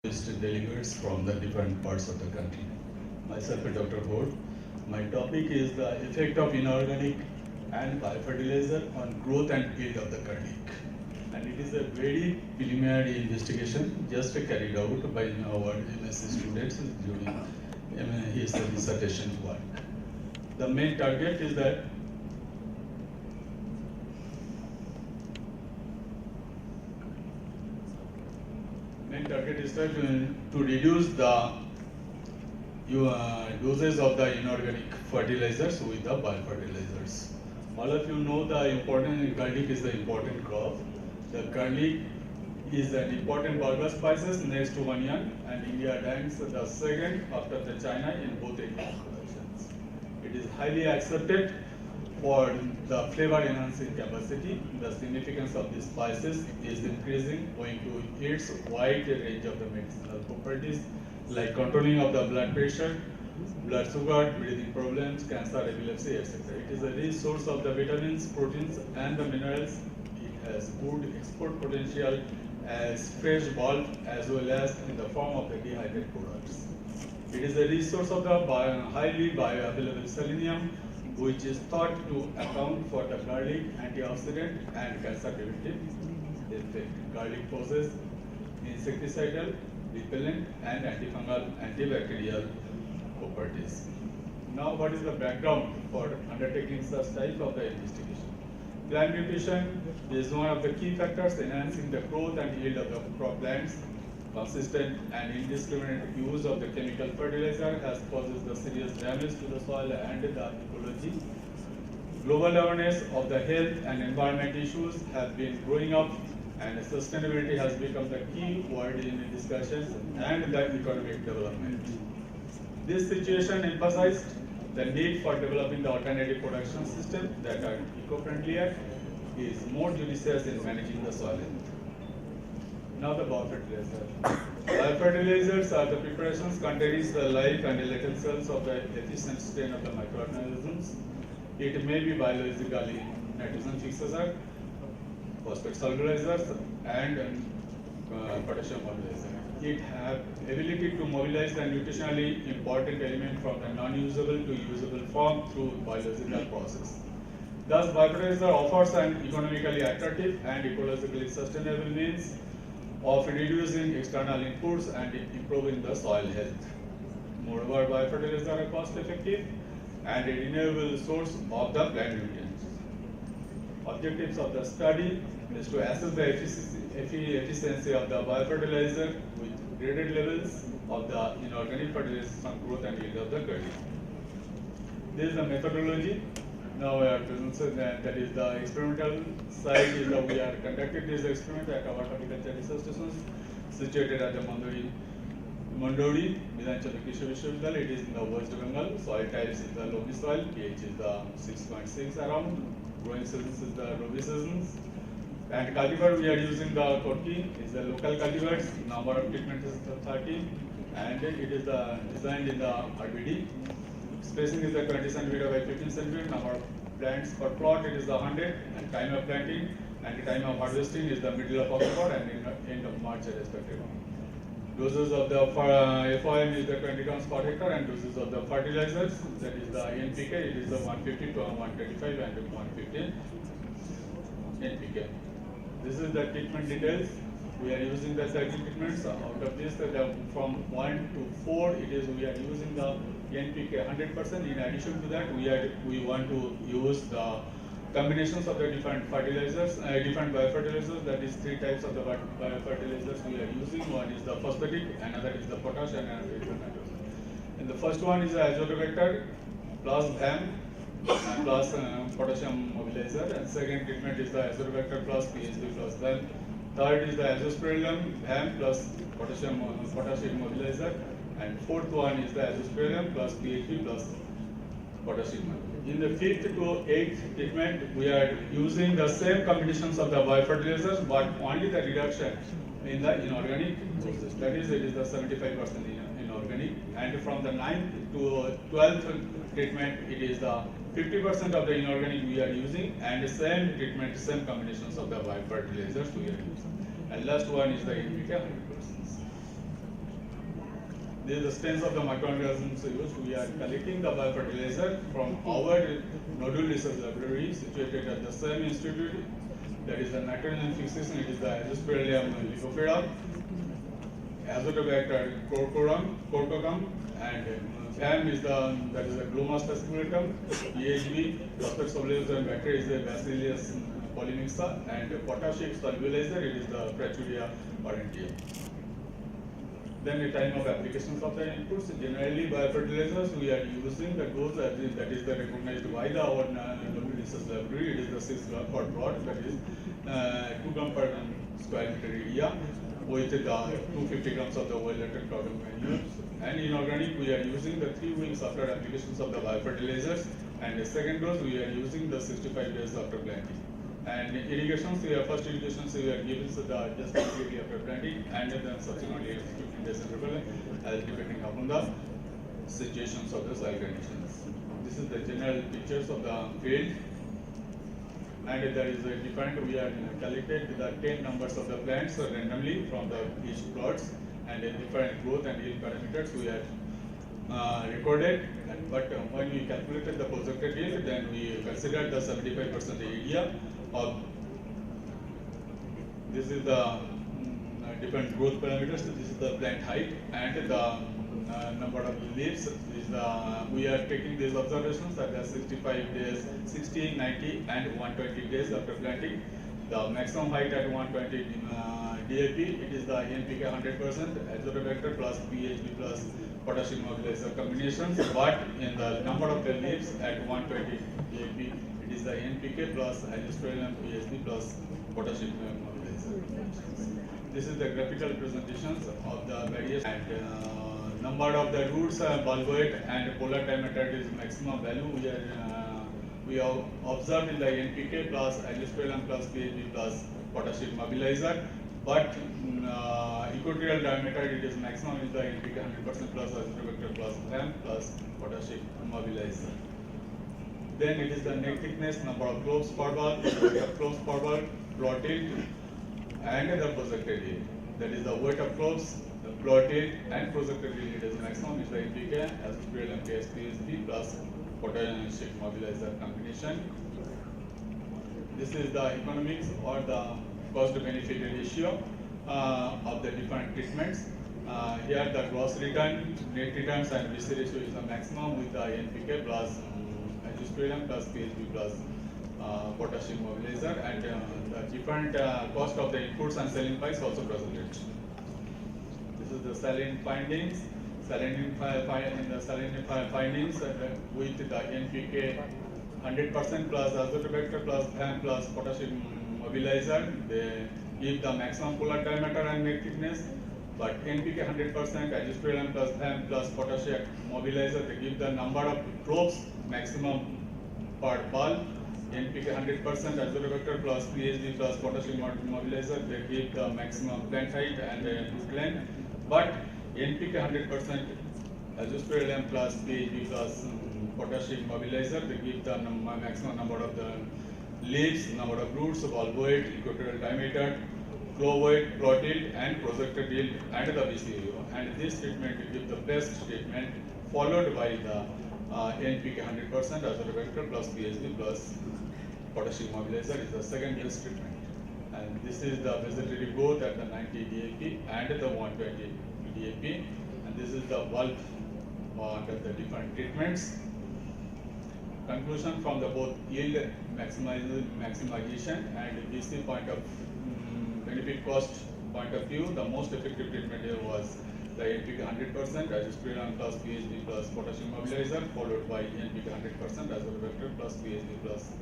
delegates from the different parts of the country. Myself, Dr. Hood. My topic is the effect of inorganic and biofertilizer on growth and yield of the garlic. And it is a very preliminary investigation just carried out by our MSc students during his dissertation work. The main target is that to reduce the doses of the inorganic fertilizers with the biofertilizers. All of you know the important garlic is the important crop. The garlic is an important bulbous spices next to onion, and India ranks the second after the China in both area productions. It is highly accepted for the flavor enhancing capacity. The significance of these spices is increasing owing to its wide range of the medicinal properties like controlling of the blood pressure, blood sugar, breathing problems, cancer, epilepsy, etc. It is a rich source of the vitamins, proteins, and the minerals. It has good export potential as fresh bulk as well as in the form of the dehydrated products. It is a resource of the highly bioavailable selenium, which is thought to account for the garlic antioxidant and cancer preventive effect. Garlic possesses insecticidal, repellent, and antifungal, antibacterial properties. Now, what is the background for undertaking such type of the investigation? Plant nutrition is one of the key factors enhancing the growth and yield of the crop plants. Consistent and indiscriminate use of the chemical fertilizer has caused the serious damage to the soil and the ecology. Global awareness of the health and environment issues have been growing up, and sustainability has become the key word in the discussions and the economic development. This situation emphasized the need for developing the alternative production system that are eco-friendlier, is more judicious in managing the soil health. Now the biofertilizer. Biofertilizers are the preparations containing the life and skeletal cells of the efficient strain of the microorganisms. It may be biologically nitrogen fixer, phosphate solubilizers, and potassium mobilizer. It have ability to mobilize the nutritionally important element from the non-usable to usable form through biological process. Thus, biofertilizer offers an economically attractive and ecologically sustainable means of reducing external inputs and improving the soil health. Moreover, biofertilizers are cost effective and a renewable source of the plant nutrients. Objectives of the study is to assess the efficiency of the biofertilizer with graded levels of the inorganic fertilizers on growth and yield of the garlic. This is the methodology. Now we are presenting that is the experimental site is that we are conducting this experiment at our horticulture research stations situated at the Mandori, Midhanchal Krishi Vishwavidyalaya. It is in the West Bengal. Soil types is the loamy soil, pH is the 6.6 around. Growing seasons is the Rabi seasons. And cultivar we are using the Korki, is the local cultivars. Number of treatments is the 30, and it is designed in the RBD. Spacing is the 20 cm by 15 cm. Number of plants per plot it is the 100, and time of planting and the time of harvesting is the middle of October and end of March respectively. Doses of the FOM is the 20 tons per hectare, and doses of the fertilizers, that is the NPK, it is the 150 to 125 and 150 NPK. This is the treatment details. We are using the cycle treatments. Out of this, from 1 to 4, we are using the NPK 100%. In addition to that, we want to use the combinations of the different fertilizers, different biofertilizers. That is 3 types of the biofertilizers we are using. One is the phosphatic, another is the potash, and another is the nitrogen. And the first one is the azotobacter plus VAM plus potassium mobilizer, and second treatment is the azotobacter plus PHP plus VAM. Third is the azospirillum VAM plus potassium mobilizer, and fourth one is the azospirillum plus PHP plus potassium. In the 5th to 8th treatment, we are using the same combinations of the biofertilizers, but only the reduction in the inorganic doses. That is, it is the 75% inorganic, and from the 9th to 12th treatment, it is the 50% of the inorganic we are using, and the same treatment, same combinations of the biofertilizers we are using. And last one is the NPK 100%. This is the strength of the microorganisms used. We are collecting the biofertilizer from our nodule research laboratory situated at the same institute. That is the nitrogen fixation. It is the Azospirillum leucophora, Azotobacter corcocum, and FAM is the Glomus fasciculatum. PHB, phosphate soluble bacteria, is the Bacillus polymixa, and potassium solubilizer, it is the Prachuria aurantia. Then the time of applications of the inputs. Generally, biofertilizers we are using the dose that is the recognized by the our research laboratory. It is the 6 gram per plot, that is 2 gram per square meter area, with the 250 grams of the well-lated carbon manure. And inorganic, we are using the 3 weeks after applications of the biofertilizers, and the second dose we are using the 65 days after planting. And irrigations, first irrigations we are giving just immediately after planting, and then subsequently 15 days interval, as depending upon the situations of the soil conditions. This is the general pictures of the field, and there is a different. We are collected the 10 numbers of the plants randomly from the each plots, and different growth and yield parameters we are recorded. But when we calculated the projected yield, then we considered the 75% area of. This is the different growth parameters. So this is the plant height and the number of leaves. This is we are taking these observations at the 65 days, 60, 90, and 120 days after planting. The maximum height at 120 DAP, it is the NPK 100%, Azotobacter plus PHB plus potassium mobilizer combinations. But in the number of the leaves at 120 DAP, it is the NPK plus Azospirillum PHB plus potassium mobilizer. This is the graphical representations of the various and number of the roots, bulboid and polar diameter is maximum value. We have observed in the NPK plus Azospirillum plus PHB plus potassium mobilizer, but equatorial diameter it is maximum is the NPK 100% plus Azotobacter plus FAM plus potassium mobilizer. Then it is the neck thickness, number of cloves per bulb, weight of cloves per bulb, plot yield, and the projected yield. That is the weight of cloves, the plot yield, and projected yield. It is maximum is the NPK, Azospirillum PHB plus potassium mobilizer combination. This is the economics or the cost benefit ratio of the different treatments. Here the gross return, net returns, and VC ratio is the maximum with the NPK plus Azospirillum plus PHB plus potassium mobilizer, and the different cost of the inputs and selling price also presented. This is the saline findings. Saline findings with the NPK 100% plus Azotobacter plus FAM plus potassium mobilizer, they give the maximum polar diameter and neck thickness. But NPK 100%, Azospirillum plus FAM plus potassium mobilizer, they give the number of cloves maximum per bulb. NPK 100%, Azotobacter plus PHB plus potassium mobilizer, they give the maximum plant height and root length. But NPK 100%, Azospirillum plus PHB plus potassium mobilizer, they give the maximum number of the leaves, number of roots, bulboid, equatorial diameter, clove weight, plot yield, and projected yield, and the VCU. And this treatment will give the best treatment, followed by the NPK 100%, Azotobacter plus PHB plus potassium mobilizer is the second best treatment. And this is the vegetative growth at the 90 DAP and the 120 DAP. And this is the bulk under the different treatments. Conclusion from the both yield maximization and VC point of benefit cost point of view, the most effective treatment here was the NPK 100%, Azospirillum plus PHB plus potassium mobilizer, followed by NPK 100%, Azotobacter plus PHB plus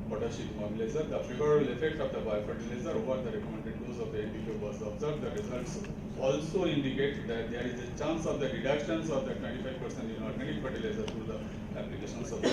potassium mobilizer. The favorable effect of the biofertilizer over the recommended dose of the NPK was observed. The results also indicate that there is a chance of the reductions of the 25% in organic fertilizer through the applications of the